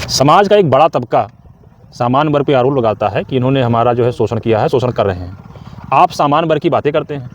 समाज का एक बड़ा तबका सामान्य वर्ग पे आरोप लगाता है कि इन्होंने हमारा जो है शोषण किया है, शोषण कर रहे हैं। आप सामान्य वर्ग की बातें करते हैं,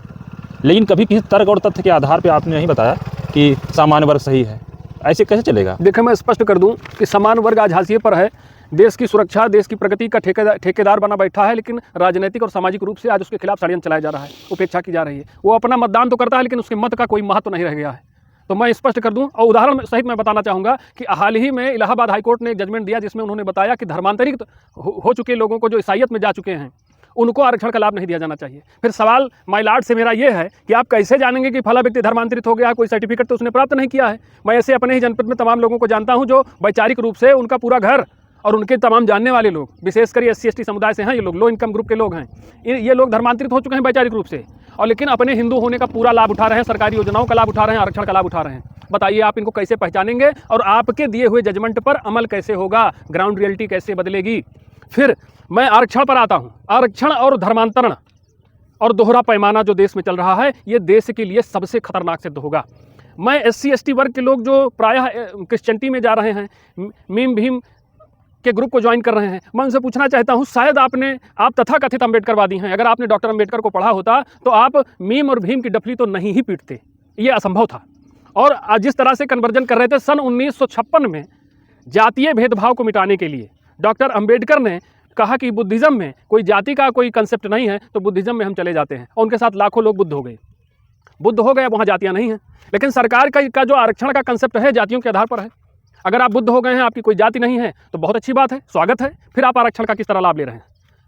लेकिन कभी किसी तर्क और तथ्य के आधार पे आपने नहीं बताया कि सामान्य वर्ग सही है। ऐसे कैसे चलेगा? देखिए, मैं स्पष्ट कर दूं कि सामान्य वर्ग आज हाशिए पर है। देश की सुरक्षा, देश की प्रगति का ठेकेदार बना बैठा है, लेकिन राजनीतिक और सामाजिक रूप से आज उसके खिलाफ षड्यंत्र चलाया जा रहा है, उपेक्षा की जा रही है। वो अपना मतदान तो करता है, लेकिन उसके मत का कोई महत्व नहीं रह गया है। तो मैं स्पष्ट कर दूं और उदाहरण सहित मैं बताना चाहूँगा कि हाल ही में इलाहाबाद हाईकोर्ट ने एक जजमेंट दिया, जिसमें उन्होंने बताया कि धर्मांतरित हो चुके लोगों को, जो ईसाईयत में जा चुके हैं, उनको आरक्षण का लाभ नहीं दिया जाना चाहिए। फिर सवाल माय लॉर्ड से मेरा ये है कि आप कैसे जानेंगे कि फला व्यक्ति धर्मांतरित हो गया? कोई सर्टिफिकेट तो उसने प्राप्त नहीं किया है। मैं ऐसे अपने ही जनपद में तमाम लोगों को जानता हूं जो वैचारिक रूप से उनका पूरा घर और उनके तमाम जानने वाले लोग, विशेषकर SC/ST समुदाय से हैं, ये लोग लो इनकम ग्रुप के लोग हैं, ये लोग धर्मांतरित हो चुके हैं वैचारिक रूप से, और लेकिन अपने हिंदू होने का पूरा लाभ उठा रहे हैं, सरकारी योजनाओं का लाभ उठा रहे हैं, आरक्षण का लाभ उठा रहे हैं। बताइए आप इनको कैसे पहचानेंगे और आपके दिए हुए जजमेंट पर अमल कैसे होगा? ग्राउंड रियलिटी कैसे बदलेगी? फिर मैं आरक्षण पर आता हूं। आरक्षण और धर्मांतरण और दोहरा पैमाना जो देश में चल रहा है, ये देश के लिए सबसे खतरनाक सिद्ध होगा। मैं SC/ST वर्ग के लोग जो प्रायः क्रिश्चियनिटी में जा रहे हैं, मीम भीम के ग्रुप को ज्वाइन कर रहे हैं, मैं उनसे पूछना चाहता हूं, शायद आप तथाकथित अम्बेडकरवादी हैं। अगर आपने डॉक्टर अम्बेडकर को पढ़ा होता तो आप मीम और भीम की डफली तो नहीं ही पीटते, ये असंभव था। और जिस तरह से कन्वर्जन कर रहे थे सन 1956 में जातीय भेदभाव को मिटाने के लिए डॉक्टर अम्बेडकर ने कहा कि बुद्धिज़्म में कोई जाति का कोई कंसेप्ट नहीं है, तो बुद्धिज़्म में हम चले जाते हैं, और उनके साथ लाखों लोग बुद्ध हो गए, वहाँ जातियाँ नहीं हैं। लेकिन सरकार का जो आरक्षण का कंसेप्ट है, जातियों के आधार पर है। अगर आप बुद्ध हो गए हैं, आपकी कोई जाति नहीं है, तो बहुत अच्छी बात है, स्वागत है। फिर आप आरक्षण का किस तरह लाभ ले रहे हैं?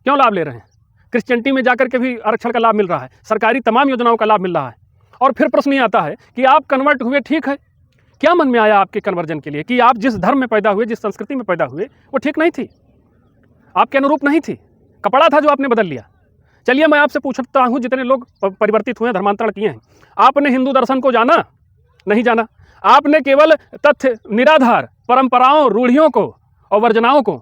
क्यों लाभ ले रहे हैं? क्रिश्चियनिटी में जाकर के भी आरक्षण का लाभ मिल रहा है, सरकारी तमाम योजनाओं का लाभ मिल रहा है। और फिर प्रश्न ये आता है कि आप कन्वर्ट हुए, ठीक है, क्या मन में आया आपके कन्वर्जन के लिए कि आप जिस धर्म में पैदा हुए, जिस संस्कृति में पैदा हुए, वो ठीक नहीं थी, आपके अनुरूप नहीं थी, कपड़ा था जो आपने बदल लिया। चलिए मैं आपसे पूछता हूँ, जितने लोग परिवर्तित हुए हैं, धर्मांतरण किए हैं, आपने हिंदू दर्शन को जाना? नहीं जाना। आपने केवल तथ्य निराधार परंपराओं, रूढ़ियों को और वर्जनाओं को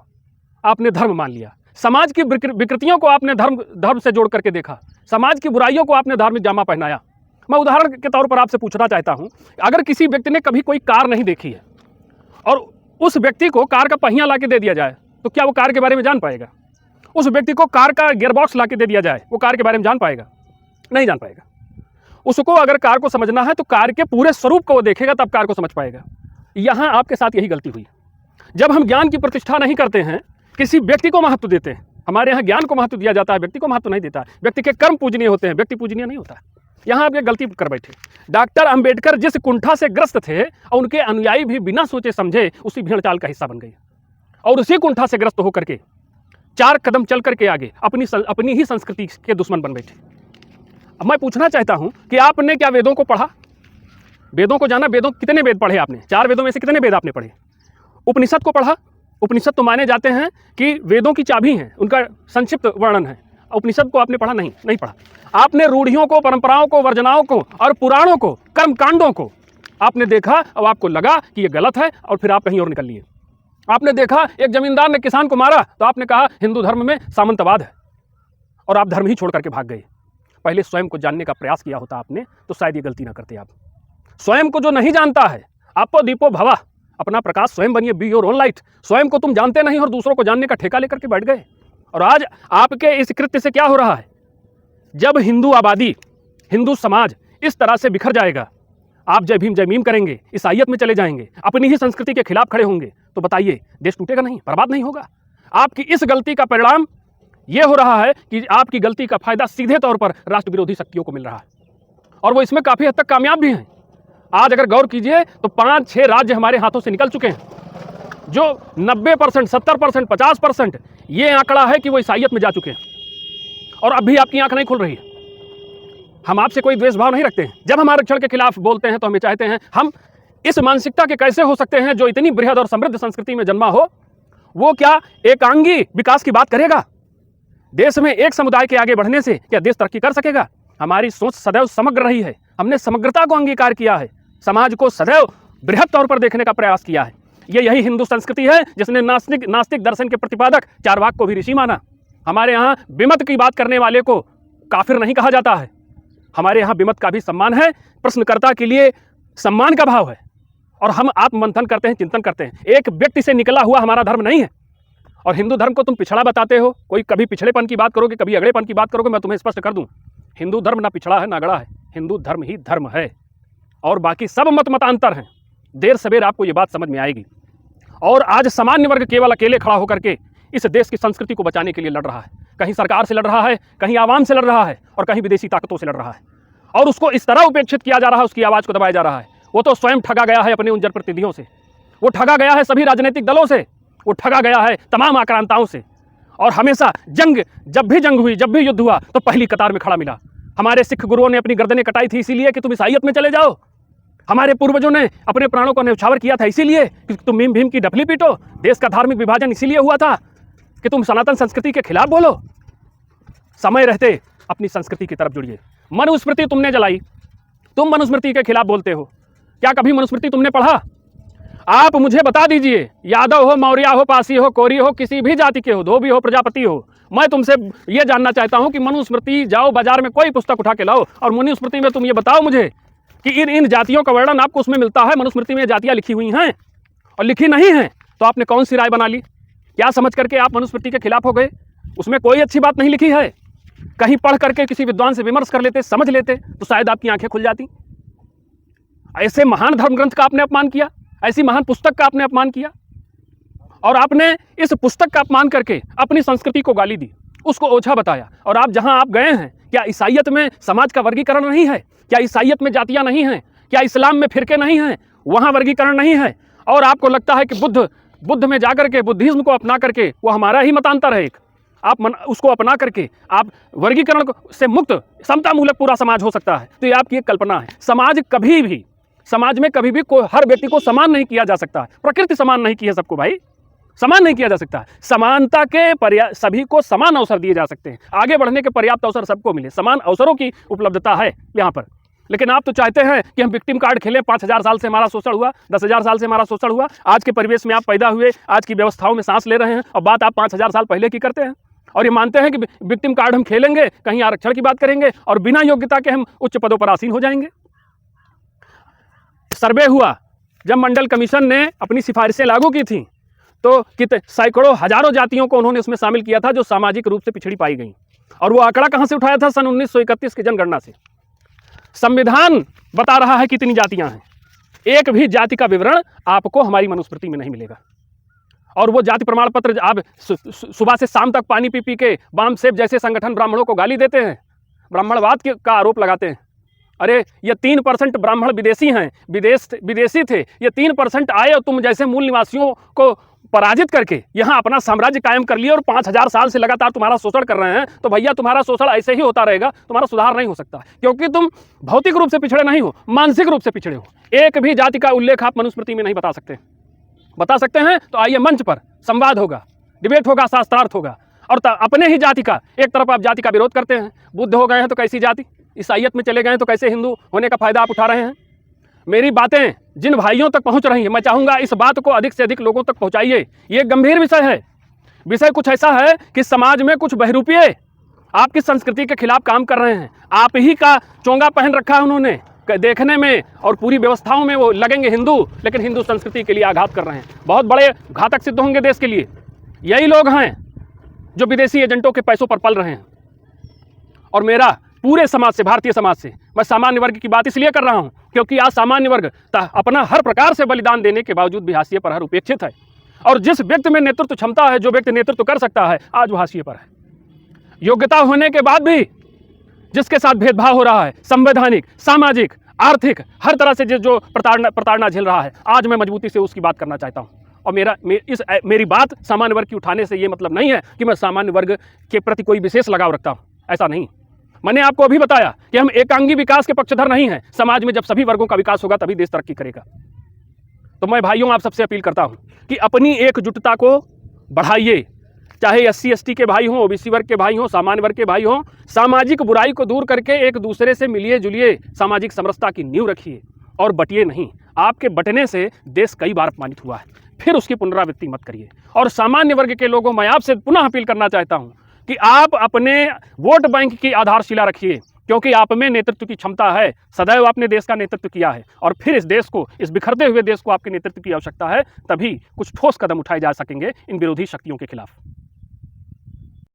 आपने धर्म मान लिया। समाज की विकृतियों को आपने धर्म से जोड़ करके देखा, समाज की बुराइयों को आपने धार्मिक जामा पहनाया। मैं उदाहरण के तौर पर आपसे पूछना चाहता हूं, अगर किसी व्यक्ति ने कभी कोई कार नहीं देखी है और उस व्यक्ति को कार का पहिया ला के दे दिया जाए, तो क्या वो कार के बारे में जान पाएगा? उस व्यक्ति को कार का गियरबॉक्स ला के दे दिया जाए, वो कार के बारे में जान पाएगा? नहीं जान पाएगा। उसको अगर कार को समझना है तो कार के पूरे स्वरूप को वो देखेगा, तब कार को समझ पाएगा। यहाँ आपके साथ यही गलती हुई। जब हम ज्ञान की प्रतिष्ठा नहीं करते हैं, किसी व्यक्ति को महत्व देते हैं। हमारे यहाँ ज्ञान को महत्व दिया जाता है, व्यक्ति को महत्व नहीं देता। व्यक्ति के कर्म पूजनीय होते हैं, व्यक्ति पूजनीय नहीं होता। यहाँ आप ये गलती कर बैठे। डॉक्टर अंबेडकर जिस कुंठा से ग्रस्त थे और उनके अनुयायी भी बिना सोचे समझे उसी भीड़ चाल का हिस्सा बन गए, और उसी कुंठा से ग्रस्त होकर के 4 कदम चल करके आगे अपनी ही संस्कृति के दुश्मन बन बैठे। अब मैं पूछना चाहता हूँ कि आपने क्या वेदों को पढ़ा? वेदों को जाना? वेदों कितने वेद पढ़े आपने? 4 वेदों में से कितने वेद आपने पढ़े? उपनिषद को पढ़ा? उपनिषद तो माने जाते हैं कि वेदों की चाबी हैं, उनका संक्षिप्त वर्णन है। उपनिषद को आपने पढ़ा? नहीं पढ़ा। आपने रूढ़ियों को, परंपराओं को, वर्जनाओं को और पुराणों को, कर्मकांडों को आपने देखा और आपको लगा कि ये गलत है, और फिर आप कहीं और निकल लिए। आपने देखा एक जमींदार ने किसान को मारा, तो आपने कहा हिंदू धर्म में सामंतवाद है, और आप धर्म ही छोड़ करके भाग गए। पहले स्वयं को जानने का प्रयास किया होता आपने, तो शायद ये गलती ना करते आप। स्वयं को जो नहीं जानता है, आपो दीपो भवा, अपना प्रकाश स्वयं बनिए, बी योर ओन लाइट। स्वयं को तुम जानते नहीं और दूसरों को जानने का ठेका लेकर के बैठ गए। और आज आपके इस कृत्य से क्या हो रहा है? जब हिंदू आबादी, हिंदू समाज इस तरह से बिखर जाएगा, आप जय भीम जय मीम करेंगे, ईसाईयत में चले जाएंगे, अपनी ही संस्कृति के खिलाफ खड़े होंगे, तो बताइए देश टूटेगा नहीं? बर्बाद नहीं होगा? आपकी इस गलती का परिणाम ये हो रहा है कि आपकी गलती का फायदा सीधे तौर पर राष्ट्र विरोधी शक्तियों को मिल रहा है, और वो इसमें काफ़ी हद तक कामयाब भी हैं। आज अगर गौर कीजिए तो 5-6 राज्य हमारे हाथों से निकल चुके हैं, जो 90%, 70%, 50% ये आंकड़ा है कि वो ईसाईयत में जा चुके हैं, और अभी आपकी आंख नहीं खुल रही है। हम आपसे कोई द्वेष भाव नहीं रखते हैं। जब हम आरक्षण के खिलाफ बोलते हैं तो हमें चाहते हैं हम इस मानसिकता के कैसे हो सकते हैं जो इतनी बृहद और समृद्ध संस्कृति में जन्मा हो, वो क्या एकांगी विकास की बात करेगा? देश में एक समुदाय के आगे बढ़ने से क्या देश तरक्की कर सकेगा? हमारी सोच सदैव समग्र रही है, हमने समग्रता को अंगीकार किया है, समाज को सदैव बृहद तौर पर देखने का प्रयास किया है। यही हिंदू संस्कृति है जिसने नास्तिक दर्शन के प्रतिपादक चारवाक को भी ऋषि माना। हमारे यहाँ विमत की बात करने वाले को काफिर नहीं कहा जाता है, हमारे यहाँ विमत का भी सम्मान है। प्रश्नकर्ता के लिए सम्मान का भाव है। और हम आत्ममंथन करते हैं, चिंतन करते हैं। एक व्यक्ति से निकला हुआ हमारा धर्म नहीं है। और हिंदू धर्म को तुम पिछड़ा बताते हो, कोई कभी पिछड़ेपन की बात करोगे, कभी अगड़ेपन की बात करोगे। मैं तुम्हें स्पष्ट कर दूं, हिंदू धर्म ना पिछड़ा है ना अगड़ा है, हिंदू धर्म ही धर्म है। और बाकी सब मतांतर हैं। देर सवेर आपको ये बात समझ में आएगी। और आज सामान्य वर्ग केवल अकेले खड़ा होकर के इस देश की संस्कृति को बचाने के लिए लड़ रहा है। कहीं सरकार से लड़ रहा है, कहीं आवाम से लड़ रहा है, और कहीं विदेशी ताकतों से लड़ रहा है। और उसको इस तरह उपेक्षित किया जा रहा है, उसकी आवाज़ को दबाया जा रहा है। वो तो स्वयं ठगा गया है अपने उन जनप्रतिनिधियों से, वो ठगा गया है सभी राजनीतिक दलों से, वो ठगा गया है तमाम आक्रांताओं से। और हमेशा जब भी जंग हुई, जब भी युद्ध हुआ, तो पहली कतार में खड़ा मिला। हमारे सिख गुरुओं ने अपनी गर्दनें कटाई थी इसीलिए कि तुम ईसाइयत में चले जाओ। हमारे पूर्वजों ने अपने प्राणों को न्यौछावर किया था इसीलिए कि तुम भीम की डफली पीटो। देश का धार्मिक विभाजन इसीलिए हुआ था कि तुम सनातन संस्कृति के खिलाफ बोलो। समय रहते अपनी संस्कृति की तरफ जुड़िए। मनुस्मृति तुमने जलाई, तुम मनुस्मृति के खिलाफ बोलते हो। क्या कभी मनुस्मृति तुमने पढ़ा? आप मुझे बता दीजिए, यादव हो, मौर्य हो, पासी हो, कोरी हो, किसी भी जाति के हो, धोबी हो, प्रजापति हो, मैं तुमसे ये जानना चाहता हूं कि मनुस्मृति जाओ बाजार में कोई पुस्तक उठा के लाओ और मनुस्मृति में तुम ये बताओ मुझे कि इन जातियों का वर्णन आपको उसमें मिलता है। मनुस्मृति में जातियां लिखी हुई हैं और लिखी नहीं हैं, तो आपने कौन सी राय बना ली? क्या समझ करके आप मनुस्मृति के खिलाफ हो गए? उसमें कोई अच्छी बात नहीं लिखी है। कहीं पढ़ करके किसी विद्वान से विमर्श कर लेते, समझ लेते, तो शायद आपकी आंखें खुल जाती। ऐसे महान धर्म ग्रंथ का आपने अपमान किया, ऐसी महान पुस्तक का आपने अपमान किया, और आपने इस पुस्तक का अपमान करके अपनी संस्कृति को गाली दी, उसको ओझा बताया। और आप जहां आप गए हैं, क्या ईसाइयत में समाज का वर्गीकरण नहीं है? क्या ईसाइयत में जातियां नहीं हैं? क्या इस्लाम में फिरके नहीं हैं? वहां वर्गीकरण नहीं है। और आपको लगता है कि बुद्ध में जाकर के, बुद्धिज्म को अपना करके, वो हमारा ही मतांतर है एक, आप उसको अपना करके आप वर्गीकरण से मुक्त समतामूलक पूरा समाज हो सकता है। तो ये आपकी एक कल्पना है। समाज में कभी भी कोई हर व्यक्ति को समान नहीं किया जा सकता है। प्रकृति समान नहीं की है सबको भाई, समान नहीं किया जा सकता है। समानता के सभी को समान अवसर दिए जा सकते हैं। आगे बढ़ने के पर्याप्त अवसर सबको मिले, समान अवसरों की उपलब्धता है यहाँ पर। लेकिन आप तो चाहते हैं कि हम विक्टिम कार्ड खेलें। 5000 साल से हमारा शोषण हुआ, 10,000 साल से हमारा शोषण हुआ। आज के परिवेश में आप पैदा हुए, आज की व्यवस्थाओं में सांस ले रहे हैं, और बात आप 5000 साल पहले की करते हैं। और ये मानते हैं कि विक्टिम कार्ड हम खेलेंगे, कहीं आरक्षण की बात करेंगे, और बिना योग्यता के हम उच्च पदों पर आसीन हो जाएंगे। सर्वे हुआ, जब मंडल कमीशन ने अपनी सिफारिशें लागू की थी, तो सैकड़ों हजारों जातियों को उन्होंने उसमें शामिल किया था जो सामाजिक रूप से पिछड़ी पाई गई। और वो आंकड़ा कहां से उठाया था? सन 1931 की जनगणना से। संविधान बता रहा है कितनी जातियां हैं। एक भी जाति का विवरण आपको हमारी मनुस्मृति में नहीं मिलेगा। और वो जाति प्रमाण पत्र आप सुबह से शाम तक पानी पी पी के बाम सेब जैसे संगठन ब्राह्मणों को गाली देते हैं, ब्राह्मणवाद का आरोप लगाते हैं। अरे ये 3% ब्राह्मण विदेशी हैं, विदेशी थे, ये 3% आए और तुम जैसे मूल निवासियों को पराजित करके यहाँ अपना साम्राज्य कायम कर लिया, और 5000 साल से लगातार तुम्हारा शोषण कर रहे हैं। तो भैया तुम्हारा शोषण ऐसे ही होता रहेगा, तुम्हारा सुधार नहीं हो सकता, क्योंकि तुम भौतिक रूप से पिछड़े नहीं हो, मानसिक रूप से पिछड़े हो। एक भी जाति का उल्लेख आप मनुस्मृति में नहीं बता सकते। बता सकते हैं तो आइए मंच पर संवाद होगा, डिबेट होगा, शास्त्रार्थ होगा। और अपने ही जाति का, एक तरफ आप जाति का विरोध करते हैं, बुद्ध हो गए हैं तो कैसी जाति, ईसाइयत में चले गए हैं तो कैसे हिंदू होने का फायदा आप उठा रहे हैं। मेरी बातें जिन भाइयों तक पहुंच रही हैं, मैं चाहूँगा इस बात को अधिक से अधिक लोगों तक पहुंचाइए। ये गंभीर विषय है। विषय कुछ ऐसा है कि समाज में कुछ बहरूपिये आपकी संस्कृति के खिलाफ काम कर रहे हैं। आप ही का चोंगा पहन रखा है उन्होंने, देखने में और पूरी व्यवस्थाओं में वो लगेंगे हिंदू, लेकिन हिंदू संस्कृति के लिए आघात कर रहे हैं। बहुत बड़े घातक सिद्ध होंगे देश के लिए। यही लोग हैं जो विदेशी एजेंटों के पैसों पर पल रहे हैं। और मेरा पूरे समाज से, भारतीय समाज से, मैं सामान्य वर्ग की बात इसलिए कर रहा हूं क्योंकि आज सामान्य वर्ग अपना हर प्रकार से बलिदान देने के बावजूद भी हाशिए पर है, उपेक्षित है। और जिस व्यक्ति में नेतृत्व क्षमता है, जो व्यक्ति नेतृत्व कर सकता है, आज वो हाशिए पर है। योग्यता होने के बाद भी जिसके साथ भेदभाव हो रहा है, संवैधानिक, सामाजिक, आर्थिक, हर तरह से जो प्रताड़ना झेल रहा है, आज मैं मजबूती से उसकी बात करना चाहता हूँ। और मेरी बात सामान्य वर्ग की उठाने से ये मतलब नहीं है कि मैं सामान्य वर्ग के प्रति कोई विशेष लगाव रखता हूँ, ऐसा नहीं। मैंने आपको अभी बताया कि हम एकांगी विकास के पक्षधर नहीं हैं। समाज में जब सभी वर्गों का विकास होगा तभी देश तरक्की करेगा। तो मैं भाइयों आप सबसे अपील करता हूं कि अपनी एकजुटता को बढ़ाइए। चाहे SC/ST के भाई हों, OBC वर्ग के भाई हों, सामान्य वर्ग के भाई हों, सामाजिक बुराई को दूर करके एक दूसरे से मिलिए जुलिए, सामाजिक समरसता की नींव रखिए और बटिए नहीं। आपके बटने से देश कई बार अपमानित हुआ है, फिर उसकी पुनरावृत्ति मत करिए। और सामान्य वर्ग के लोगों, मैं आपसे पुनः अपील करना चाहता हूं कि आप अपने वोट बैंक की आधारशिला रखिए, क्योंकि आप में नेतृत्व की क्षमता है, सदैव आपने देश का नेतृत्व किया है और फिर इस देश को, इस बिखरते हुए देश को आपके नेतृत्व की आवश्यकता है, तभी कुछ ठोस कदम उठाए जा सकेंगे इन विरोधी शक्तियों के खिलाफ।